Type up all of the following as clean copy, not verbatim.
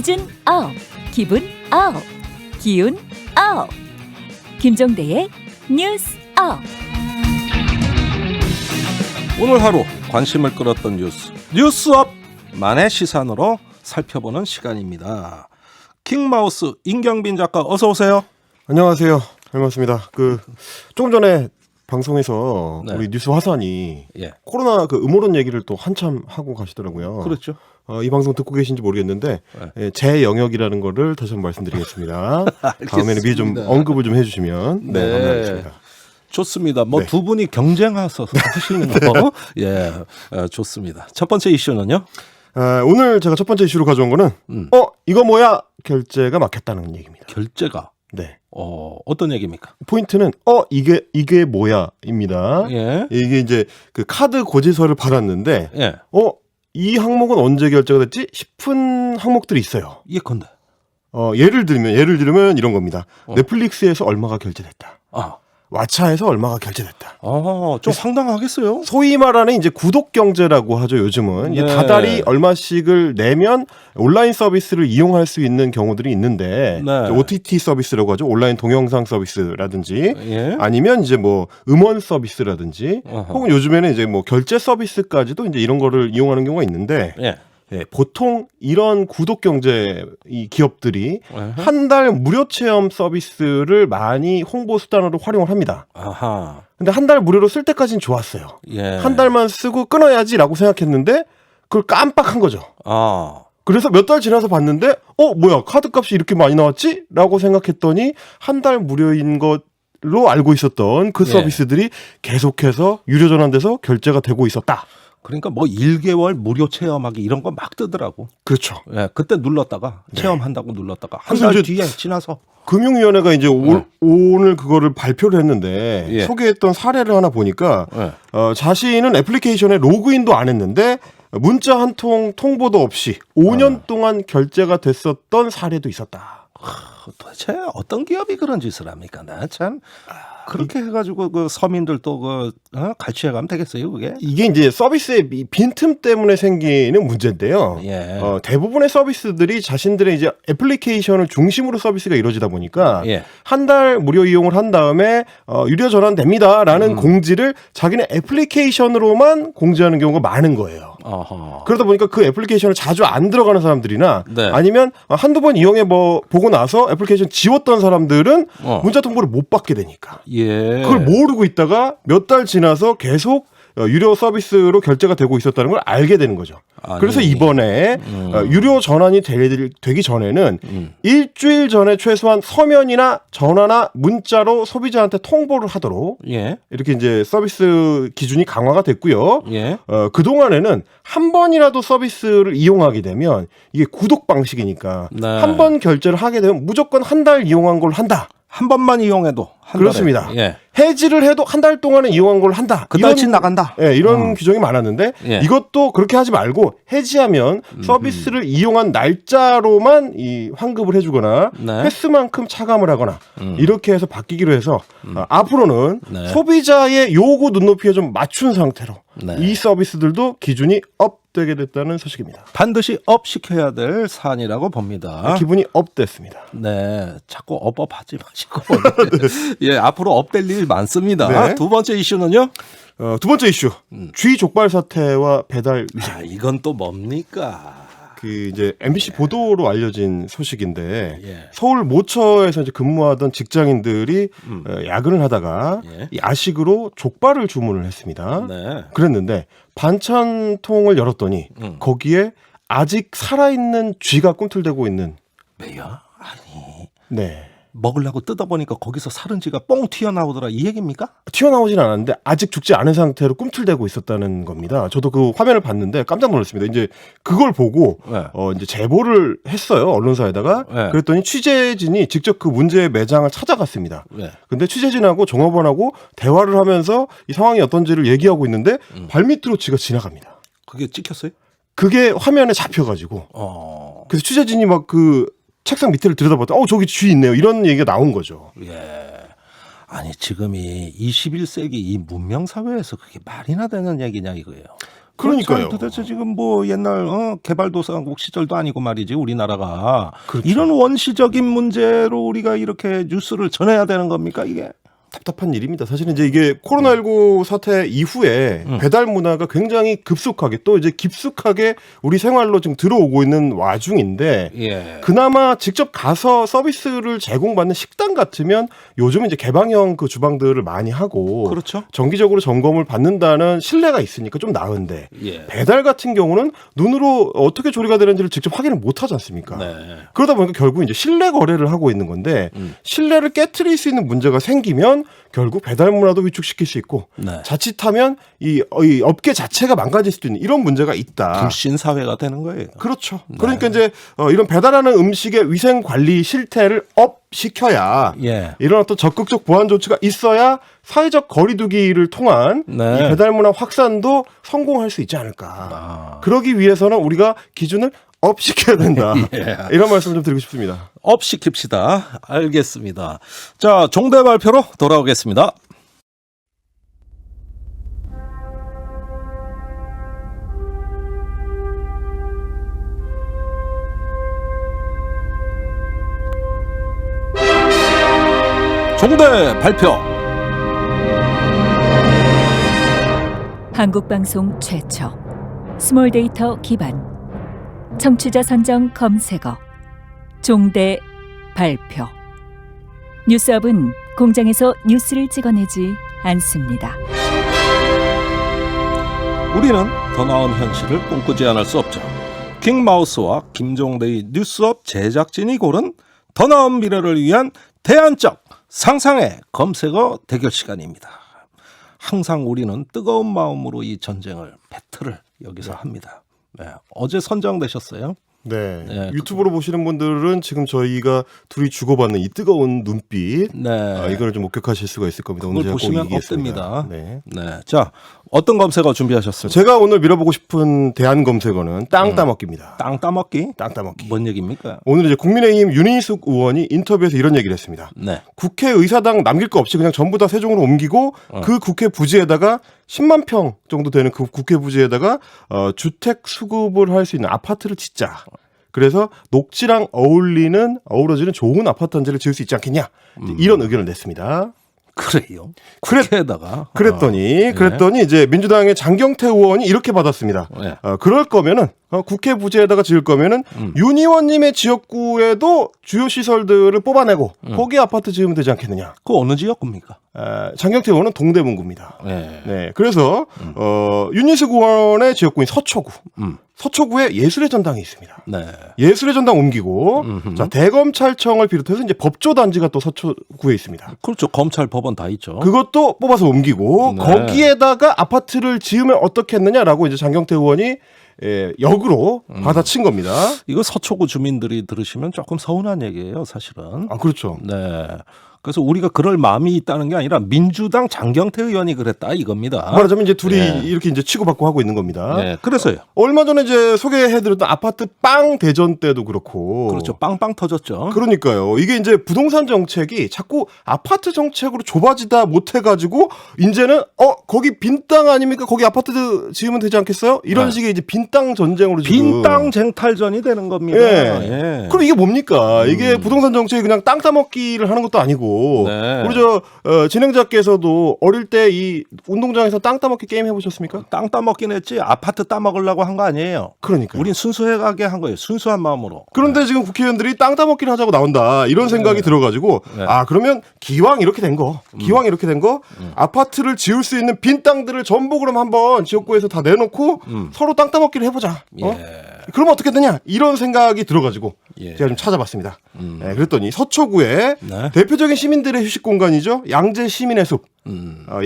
시즌 업, 기분 업, 기운 업. 김종대의 뉴스 업. 오늘 하루 관심을 끌었던 뉴스업 만의 시선으로 살펴보는 시간입니다. 킹마우스 임경빈 작가 어서 오세요. 안녕하세요. 잘 반갑습니다. 조금 전에 방송에서 네. 우리 뉴스 화산이 예. 코로나 음모론 얘기를 또 한참 하고 가시더라고요. 그렇죠. 이 방송 듣고 계신지 모르겠는데 네. 제 영역이라는 거를 다시 한번 말씀드리겠습니다. 다음에는 미리 좀 언급을 좀 해주시면 네. 감사하겠습니다. 좋습니다. 네. 두 분이 경쟁하셔서 하시는 거 예, 좋습니다. 첫 번째 이슈는요. 오늘 제가 첫 번째 이슈로 가져온 거는 이거 뭐야? 결제가 막혔다는 얘기입니다. 결제가 네. 어떤 얘기입니까? 포인트는 이게 뭐야입니다. 예. 이게 이제 그 카드 고지서를 받았는데 예. 이 항목은 언제 결제가 됐지 싶은 항목들이 있어요. 예컨대. 예를 들면 이런 겁니다. 넷플릭스에서 얼마가 결제됐다. 왓챠에서 얼마가 결제됐다. 좀 황당하겠어요. 소위 말하는 이제 구독 경제라고 하죠. 요즘은 네. 다달이 얼마씩을 내면 온라인 서비스를 이용할 수 있는 경우들이 있는데 네. OTT 서비스라고 하죠. 온라인 동영상 서비스라든지 예. 아니면 이제 뭐 음원 서비스라든지 혹은 요즘에는 이제 뭐 결제 서비스까지도 이제 이런 거를 이용하는 경우가 있는데 예. 보통 이런 구독 경제 이 기업들이 한 달 무료 체험 서비스를 많이 홍보 수단으로 활용을 합니다. 아하. 근데 한 달 무료로 쓸 때까지는 좋았어요. 예. 한 달만 쓰고 끊어야지라고 생각했는데 그걸 깜빡한 거죠. 그래서 몇 달 지나서 봤는데 뭐야 카드값이 이렇게 많이 나왔지? 라고 생각했더니 한 달 무료인 것로 알고 있었던 그 서비스들이 계속해서 유료 전환돼서 결제가 되고 있었다. 그러니까 1개월 무료 체험하기 이런 거 막 뜨더라고. 그렇죠. 예, 그때 눌렀다가 체험한다고 눌렀다가 한 그래서 달 이제 뒤에 지나서 금융위원회가 이제 오늘 그거를 발표를 했는데 예. 소개했던 사례를 하나 보니까 예. 자신은 애플리케이션에 로그인도 안 했는데 문자 한 통 통보도 없이 5년 동안 결제가 됐었던 사례도 있었다. 도대체 어떤 기업이 그런 짓을 합니까? 나 참 그렇게 해가지고 그 서민들도 갈취해가면 되겠어요, 그게? 이게 이제 서비스의 빈틈 때문에 생기는 문제인데요. 예. 대부분의 서비스들이 자신들의 이제 애플리케이션을 중심으로 서비스가 이루어지다 보니까 예. 한 달 무료 이용을 한 다음에 유료 전환됩니다라는 공지를 자기네 애플리케이션으로만 공지하는 경우가 많은 거예요. 그러다 보니까 그 애플리케이션을 자주 안 들어가는 사람들이나 네. 아니면 한두 번 이용해 보고 나서 애플리케이션 지웠던 사람들은 문자 통보를 못 받게 되니까 예. 그걸 모르고 있다가 몇 달 지나서 계속 유료 서비스로 결제가 되고 있었다는 걸 알게 되는 거죠. 그래서 이번에 유료 전환이 되기 전에는 일주일 전에 최소한 서면이나 전화나 문자로 소비자한테 통보를 하도록 예. 이렇게 이제 서비스 기준이 강화가 됐고요. 예. 그동안에는 한 번이라도 서비스를 이용하게 되면 이게 구독 방식이니까 네. 한 번 결제를 하게 되면 무조건 한 달 이용한 걸 한다. 한 번만 이용해도 한 그렇습니다. 달에. 예. 해지를 해도 한 달 동안에 이용한 걸 한다. 그 달치 나간다. 이런 규정이 많았는데 예. 이것도 그렇게 하지 말고 해지하면 서비스를 이용한 날짜로만 이 환급을 해주거나 네. 횟수만큼 차감을 하거나 이렇게 해서 바뀌기로 해서 앞으로는 네. 소비자의 요구 눈높이에 좀 맞춘 상태로 네. 이 서비스들도 기준이 업되게 됐다는 소식입니다. 반드시 업 시켜야 될 사안이라고 봅니다. 기분이 업됐습니다. 네, 자꾸 업하지 마시고 예, 앞으로 업될 일이 많습니다. 네. 두 번째 이슈는요? 두 번째 이슈 쥐 족발 사태와 배달 위생. 이건 또 뭡니까? 이제 MBC 보도로 알려진 소식인데 예. 서울 모처에서 이제 근무하던 직장인들이 야근을 하다가 예. 야식으로 족발을 주문을 했습니다. 네. 그랬는데 반찬통을 열었더니 거기에 아직 살아있는 쥐가 꿈틀대고 있는. 왜요? 아니 네. 먹으려고 뜯어보니까 거기서 사른지가 뻥 튀어나오더라 이 얘기입니까? 튀어나오진 않았는데 아직 죽지 않은 상태로 꿈틀대고 있었다는 겁니다. 저도 그 화면을 봤는데 깜짝 놀랐습니다. 이제 그걸 보고 네. 이제 제보를 했어요. 언론사에다가. 네. 그랬더니 취재진이 직접 그 문제의 매장을 찾아갔습니다. 네. 근데 취재진하고 종업원하고 대화를 하면서 이 상황이 어떤지를 얘기하고 있는데 발밑으로 쥐가 지나갑니다. 그게 찍혔어요? 그게 화면에 잡혀가지고 그래서 취재진이 막 책상 밑에를 들여다봤더니 저기 쥐 있네요. 이런 얘기가 나온 거죠. 예. 아니 지금이 21세기 이 문명 사회에서 그게 말이나 되는 얘기냐 이거예요. 그러니까요. 도대체 지금 뭐 옛날 개발도상국 시절도 아니고 말이지 우리나라가 그렇죠. 이런 원시적인 문제로 우리가 이렇게 뉴스를 전해야 되는 겁니까 이게? 답답한 일입니다. 사실은 이제 이게 코로나19 사태 이후에 배달 문화가 굉장히 급속하게 또 이제 깊숙하게 우리 생활로 지금 들어오고 있는 와중인데 예. 그나마 직접 가서 서비스를 제공받는 식당 같으면 요즘 이제 개방형 그 주방들을 많이 하고 그렇죠. 정기적으로 점검을 받는다는 신뢰가 있으니까 좀 나은데 예. 배달 같은 경우는 눈으로 어떻게 조리가 되는지를 직접 확인을 못 하지 않습니까? 네. 그러다 보니까 결국 이제 신뢰 거래를 하고 있는 건데 신뢰를 깨트릴 수 있는 문제가 생기면 결국 배달 문화도 위축시킬 수 있고 네. 자칫하면 이 업계 자체가 망가질 수도 있는 이런 문제가 있다. 불신 사회가 되는 거예요. 그렇죠. 그러니까 이제 이런 배달하는 음식의 위생 관리 실태를 업 시켜야 예. 이런 어떤 적극적 보안 조치가 있어야 사회적 거리두기를 통한 네. 이 배달 문화 확산도 성공할 수 있지 않을까. 그러기 위해서는 우리가 기준을 업 시켜야 된다. 예. 이런 말씀 좀 드리고 싶습니다. 업 시킵시다. 알겠습니다. 자, 종대 발표로 돌아오겠습니다. 종대 발표. 한국방송 최초 스몰 데이터 기반 청취자 선정 검색어 종대 발표. 뉴스업은 공장에서 뉴스를 찍어내지 않습니다. 우리는 더 나은 현실을 꿈꾸지 않을 수 없죠. 킹마우스와 김종대의 뉴스업 제작진이 고른 더 나은 미래를 위한 대안적 상상의 검색어 대결 시간입니다. 항상 우리는 뜨거운 마음으로 이 전쟁을 배틀을 여기서 합니다. 네, 어제 선정되셨어요? 네. 네, 유튜브로 보시는 분들은 지금 저희가 둘이 주고받는 이 뜨거운 눈빛, 네. 이거를 좀 목격하실 수가 있을 겁니다. 그걸 오늘 제가 꼭 보시면 이기겠습니다. 없답니다. 네. 네, 자 어떤 검색어 준비하셨습니까? 제가 오늘 밀어보고 싶은 대안 검색어는 땅 따먹기입니다. 땅 따먹기? 땅 따먹기. 뭔 얘기입니까? 오늘 이제 국민의힘 윤희숙 의원이 인터뷰에서 이런 얘기를 했습니다. 네. 국회의사당 남길 거 없이 그냥 전부 다 세종으로 옮기고 그 국회 부지에다가 10만 평 정도 되는 그 국회 부지에다가 주택 수급을 할 수 있는 아파트를 짓자. 그래서 녹지랑 어우러지는 좋은 아파트 한 채를 지을 수 있지 않겠냐. 이런 의견을 냈습니다. 그래요. 국회에다가 그랬더니 이제 민주당의 장경태 의원이 이렇게 받았습니다. 네. 그럴 거면은 국회 부지에다가 지을 거면은 윤 의원님의 지역구에도 주요 시설들을 뽑아내고 거기에 아파트 지으면 되지 않겠느냐. 그 어느 지역구입니까? 장경태 의원은 동대문구입니다. 네. 네, 그래서 윤희숙 의원의 지역구인 서초구. 서초구에 예술의 전당이 있습니다. 네. 예술의 전당 옮기고 자, 대검찰청을 비롯해서 이제 법조단지가 또 서초구에 있습니다. 그렇죠. 검찰 법원 다 있죠. 그것도 뽑아서 옮기고 네. 거기에다가 아파트를 지으면 어떻겠느냐라고 이제 장경태 의원이 역으로 받아친 겁니다. 이거 서초구 주민들이 들으시면 조금 서운한 얘기예요, 사실은. 아, 그렇죠. 네. 그래서 우리가 그럴 마음이 있다는 게 아니라 민주당 장경태 의원이 그랬다 이겁니다. 말하자면 이제 둘이 네. 이렇게 이제 치고받고 하고 있는 겁니다. 네. 그래서요. 얼마 전에 이제 소개해드렸던 아파트 빵 대전 때도 그렇고. 그렇죠. 빵빵 터졌죠. 그러니까요. 이게 이제 부동산 정책이 자꾸 아파트 정책으로 좁아지다 못해가지고 이제는 거기 빈 땅 아닙니까? 거기 아파트 지으면 되지 않겠어요? 이런 네. 식의 이제 빈 땅 전쟁으로 지금. 빈 땅 쟁탈전이 되는 겁니다. 예. 예. 그럼 이게 뭡니까? 이게 부동산 정책이 그냥 땅 따먹기를 하는 것도 아니고. 네. 우리 진행자께서도 어릴 때 이 운동장에서 땅 따먹기 게임 해보셨습니까? 땅 따먹긴 했지 아파트 따먹으려고 한 거 아니에요. 그러니까. 우린 순수하게 한 거예요. 순수한 마음으로. 그런데 지금 국회의원들이 땅 따먹기를 하자고 나온다 이런 생각이 들어가지고 네. 그러면 기왕 이렇게 된 거 아파트를 지을 수 있는 빈 땅들을 전부 그럼 한번 지역구에서 다 내놓고 서로 땅 따먹기를 해보자. 그러면 어떻겠느냐 이런 생각이 들어가지고 예. 제가 좀 찾아봤습니다. 네, 그랬더니 서초구에 네. 대표적인 시민들의 휴식 공간이죠. 양재 시민의 숲.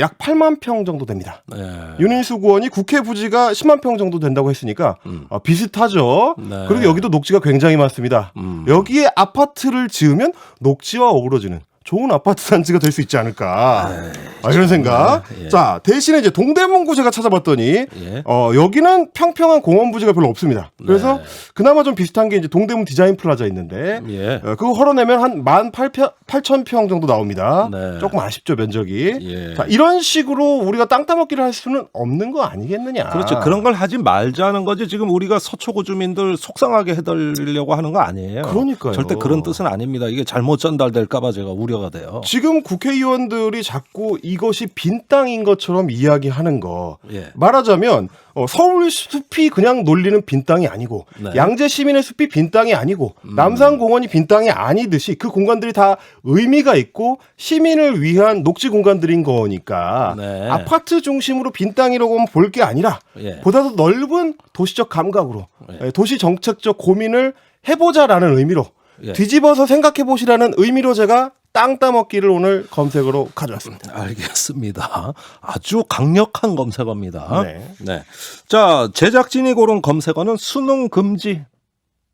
약 8만 평 정도 됩니다. 네. 윤희숙 의원이 국회 부지가 10만 평 정도 된다고 했으니까 비슷하죠. 네. 그리고 여기도 녹지가 굉장히 많습니다. 여기에 아파트를 지으면 녹지와 어우러지는 좋은 아파트 단지가 될 수 있지 않을까. 이런 생각. 예. 자, 대신에 이제 동대문구 제가 찾아봤더니 예. 여기는 평평한 공원 부지가 별로 없습니다. 그래서 네. 그나마 좀 비슷한 게 이제 동대문 디자인 플라자 있는데 예. 그거 헐어내면 한 18,000평 정도 나옵니다. 네. 조금 아쉽죠, 면적이. 예. 자, 이런 식으로 우리가 땅 따먹기를 할 수는 없는 거 아니겠느냐. 그렇죠. 그런 걸 하지 말자는 거지. 지금 우리가 서초구 주민들 속상하게 해드리려고 하는 거 아니에요. 그러니까요. 절대 그런 뜻은 아닙니다. 이게 잘못 전달될까 봐 제가 우려가 돼요. 지금 국회의원들이 자꾸 이것이 빈 땅인 것처럼 이야기하는 거. 예. 말하자면 서울 숲이 그냥 놀리는 빈 땅이 아니고 네. 양재 시민의 숲이 빈 땅이 아니고 남산공원이 빈 땅이 아니듯이 그 공간들이 다 의미가 있고 시민을 위한 녹지 공간들인 거니까 네. 아파트 중심으로 빈 땅이라고 하면 볼 게 아니라 예. 보다 더 넓은 도시적 감각으로 예. 도시 정책적 고민을 해보자라는 의미로 예. 뒤집어서 생각해 보시라는 의미로 제가 땅 따먹기를 오늘 검색어로 가져왔습니다. 알겠습니다. 아주 강력한 검색어입니다. 네. 네. 자, 제작진이 고른 검색어는 수능 금지.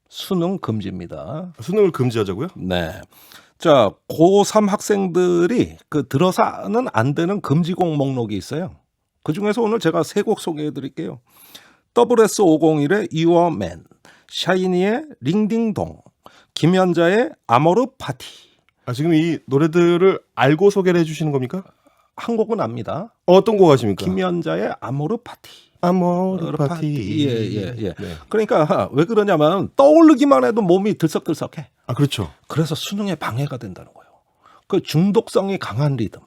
수능 금지입니다. 수능을 금지하자고요? 네. 자, 고3 학생들이 그 들어서는 안 되는 금지곡 목록이 있어요. 그 중에서 오늘 제가 세 곡 소개해 드릴게요. WS501의 Your Man, 샤이니의 링딩동, 김연자의 아모르 파티. 지금 이 노래들을 알고 소개를 해주시는 겁니까? 한 곡은 압니다. 어떤 곡 하십니까? 김연자의 아모르 파티. 아모르 파티. 예. 네. 그러니까 왜 그러냐면 떠오르기만 해도 몸이 들썩들썩해. 그렇죠. 그래서 수능에 방해가 된다는 거예요. 그 중독성이 강한 리듬.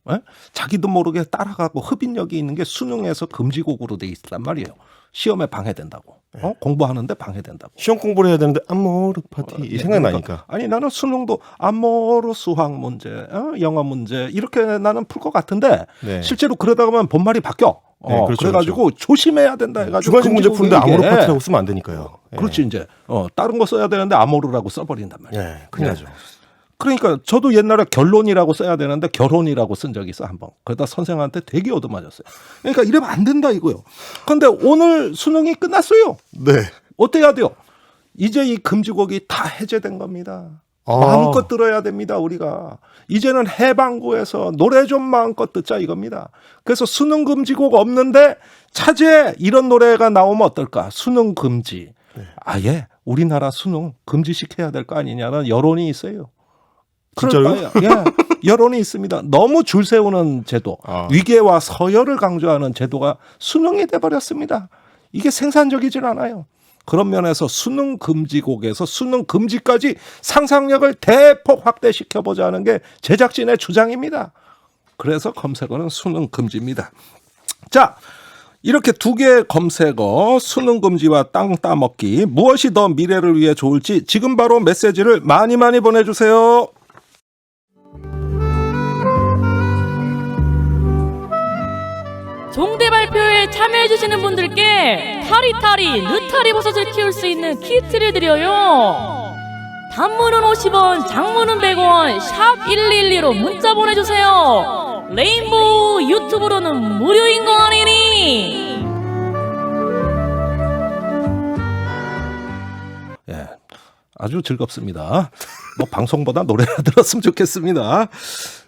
예? 자기도 모르게 따라가고 흡인력이 있는 게 수능에서 금지곡으로 돼 있단 말이에요. 시험에 방해된다고. 공부하는데 방해된다고. 시험 공부를 해야 되는데 아모르 파티 이 생각나니까. 그러니까, 아니 나는 수능도 아모르 수학 문제, 영어 문제 이렇게 나는 풀 것 같은데 네. 실제로 그러다 보면 본말이 바뀌어. 네, 그렇죠, 그래가지고 조심해야 된다 해가지고 주관식 문제 푸는데 금지곡이 아모르 이게 파티라고 쓰면 안 되니까요. 그렇지 이제 다른 거 써야 되는데 아모르라고 써버린단 말이야. 네, 큰일 나죠. 그러니까 저도 옛날에 결론이라고 써야 되는데 결혼이라고 쓴 적이 있어 한번. 그러다 선생한테 되게 얻어맞았어요. 그러니까 이러면 안 된다 이거요. 그런데 오늘 수능이 끝났어요. 네. 어때야 돼요? 이제 이 금지곡이 다 해제된 겁니다. 아. 마음껏 들어야 됩니다 우리가. 이제는 해방구에서 노래 좀 마음껏 듣자 이겁니다. 그래서 수능 금지곡 없는데 차제에 이런 노래가 나오면 어떨까? 수능 금지. 아예 우리나라 수능 금지시켜야 될 거 아니냐는 여론이 있어요. 진짜로요? 예, 여론이 있습니다. 너무 줄 세우는 제도, 위계와 서열을 강조하는 제도가 수능이 돼버렸습니다. 이게 생산적이질 않아요. 그런 면에서 수능 금지곡에서 수능 금지까지 상상력을 대폭 확대시켜보자는 게 제작진의 주장입니다. 그래서 검색어는 수능 금지입니다. 자, 이렇게 두 개의 검색어 수능 금지와 땅 따먹기 무엇이 더 미래를 위해 좋을지 지금 바로 메시지를 많이 보내주세요. 종대 발표에 참여해주시는 분들께 타리타리 느타리 버섯을 키울 수 있는 키트를 드려요. 단문은 50원, 장문은 100원, 샵 1212로 문자 보내주세요. 레인보우 유튜브로는 무료인 거 아니니? 예, 아주 즐겁습니다. 뭐 방송보다 노래나 들었으면 좋겠습니다.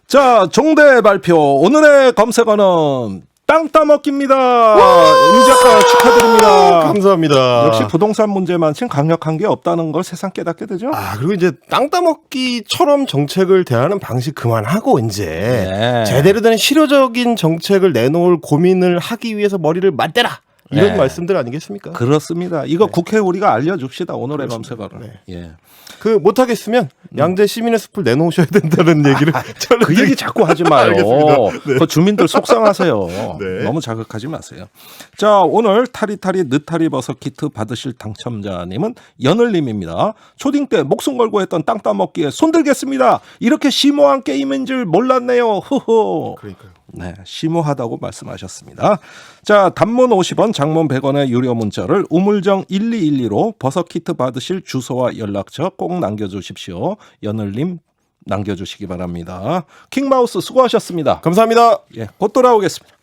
자, 종대 발표 오늘의 검색어는 땅 따먹기입니다. 임 작가 축하드립니다. 감사합니다. 역시 부동산 문제만큼 강력한 게 없다는 걸 세상 깨닫게 되죠. 그리고 이제 땅 따먹기처럼 정책을 대하는 방식 그만하고 이제 네. 제대로 된 실효적인 정책을 내놓을 고민을 하기 위해서 머리를 맞대라. 이런 네. 말씀들 아니겠습니까? 그렇습니다. 이거 국회에 우리가 알려줍시다. 오늘의 검색어를. 네. 예. 못하겠으면 양재 시민의 숲을 내놓으셔야 된다는 얘기를 그 얘기 자꾸 하지 마요. 알겠습니다. 네. 그 주민들 속상하세요. 네. 너무 자극하지 마세요. 자, 오늘 타리타리 느타리 버섯 키트 받으실 당첨자님은 연을님입니다. 초딩 때 목숨 걸고 했던 땅 따먹기에 손들겠습니다. 이렇게 심오한 게임인 줄 몰랐네요. 흐흐. 그러니까요. 네, 심오하다고 말씀하셨습니다. 자, 단문 50원, 장문 100원의 유료 문자를 우물정 1212로 버섯 키트 받으실 주소와 연락처 꼭 남겨주십시오. 연을님 남겨주시기 바랍니다. 킹마우스 수고하셨습니다. 감사합니다. 예, 곧 돌아오겠습니다.